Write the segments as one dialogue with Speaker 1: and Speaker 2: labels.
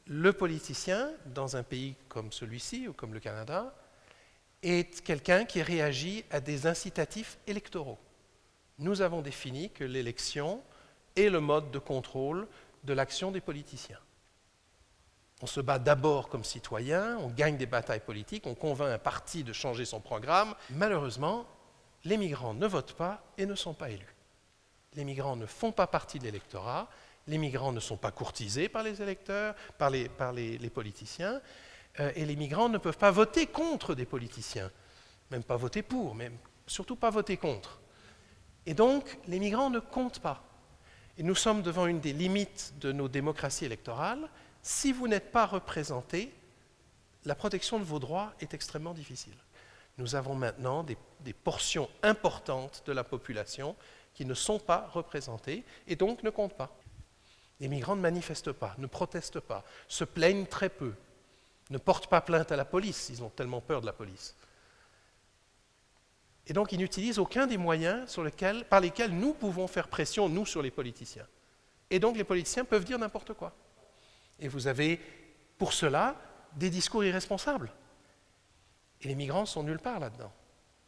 Speaker 1: Le politicien, dans un pays comme celui-ci ou comme le Canada, est quelqu'un qui réagit à des incitatifs électoraux. Nous avons défini que l'élection est le mode de contrôle de l'action des politiciens. On se bat d'abord comme citoyen, on gagne des batailles politiques, on convainc un parti de changer son programme. Malheureusement, les migrants ne votent pas et ne sont pas élus. Les migrants ne font pas partie de l'électorat, les migrants ne sont pas courtisés par les électeurs, par les politiciens, et les migrants ne peuvent pas voter contre des politiciens, même pas voter pour, mais surtout pas voter contre. Et donc, les migrants ne comptent pas. Et nous sommes devant une des limites de nos démocraties électorales. Si vous n'êtes pas représenté, la protection de vos droits est extrêmement difficile. Nous avons maintenant des portions importantes de la population qui ne sont pas représentées et donc ne comptent pas. Les migrants ne manifestent pas, ne protestent pas, se plaignent très peu, ne portent pas plainte à la police, ils ont tellement peur de la police. Et donc ils n'utilisent aucun des moyens par lesquels nous pouvons faire pression, nous, sur les politiciens. Et donc les politiciens peuvent dire n'importe quoi. Et vous avez, pour cela, des discours irresponsables. Et les migrants sont nulle part là-dedans.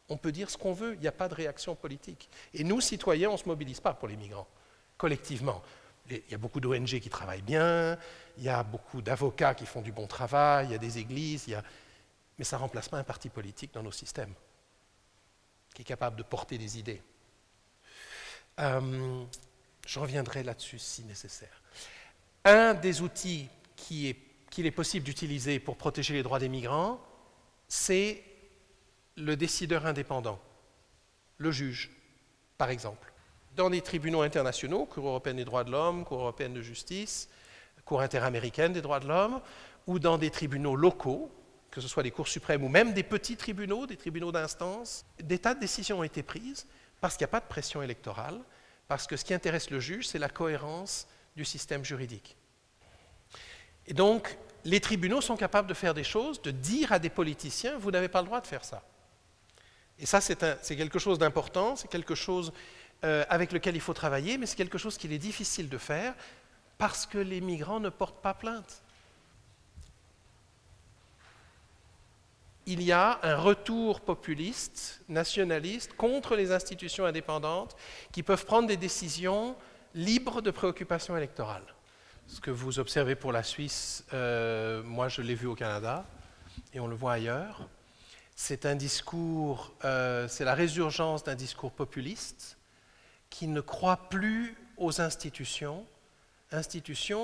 Speaker 1: On peut dire ce qu'on veut, il n'y a pas de réaction politique. Et nous, citoyens, on ne se mobilise pas pour les migrants, collectivement. Il y a beaucoup d'ONG qui travaillent bien, il y a beaucoup d'avocats qui font du bon travail, il y a des églises, mais ça ne remplace pas un parti politique dans nos systèmes, qui est capable de porter des idées. Je reviendrai là-dessus si nécessaire. Un des outils qu'il est possible d'utiliser pour protéger les droits des migrants, c'est le décideur indépendant, le juge, par exemple. Dans les tribunaux internationaux, Cour européenne des droits de l'homme, Cour européenne de justice, Cour interaméricaine des droits de l'homme, ou dans des tribunaux locaux, que ce soit des cours suprêmes ou même des petits tribunaux, des tribunaux d'instance, des tas de décisions ont été prises parce qu'il n'y a pas de pression électorale, parce que ce qui intéresse le juge, c'est la cohérence du système juridique. Et donc, les tribunaux sont capables de faire des choses, de dire à des politiciens, vous n'avez pas le droit de faire ça. Et ça, c'est quelque chose d'important, c'est quelque chose avec lequel il faut travailler, mais c'est quelque chose qu'il est difficile de faire parce que les migrants ne portent pas plainte. Il y a un retour populiste, nationaliste, contre les institutions indépendantes qui peuvent prendre des décisions libres de préoccupations électorales. Ce que vous observez pour la Suisse, moi je l'ai vu au Canada, et on le voit ailleurs. C'est un discours, c'est la résurgence d'un discours populiste qui ne croit plus aux institutions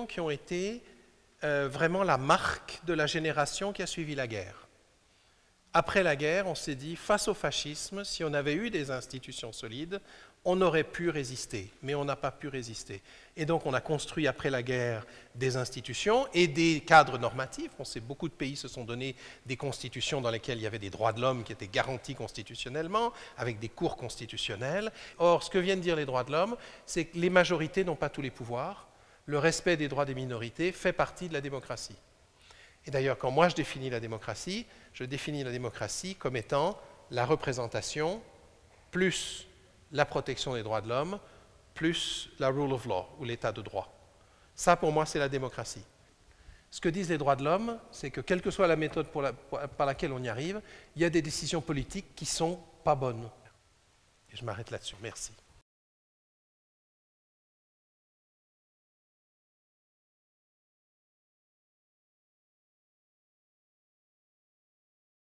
Speaker 1: qui ont été vraiment la marque de la génération qui a suivi la guerre. Après la guerre, on s'est dit, face au fascisme, si on avait eu des institutions solides, on aurait pu résister, mais on n'a pas pu résister. Et donc on a construit après la guerre des institutions et des cadres normatifs. On sait beaucoup de pays se sont donnés des constitutions dans lesquelles il y avait des droits de l'homme qui étaient garantis constitutionnellement, avec des cours constitutionnels. Or, ce que viennent dire les droits de l'homme, c'est que les majorités n'ont pas tous les pouvoirs. Le respect des droits des minorités fait partie de la démocratie. Et d'ailleurs, quand moi je définis la démocratie comme étant la représentation plus la protection des droits de l'homme, plus la rule of law, ou l'état de droit. Ça, pour moi, c'est la démocratie. Ce que disent les droits de l'homme, c'est que quelle que soit la méthode par laquelle on y arrive, il y a des décisions politiques qui ne sont pas bonnes. Et je m'arrête là-dessus. Merci.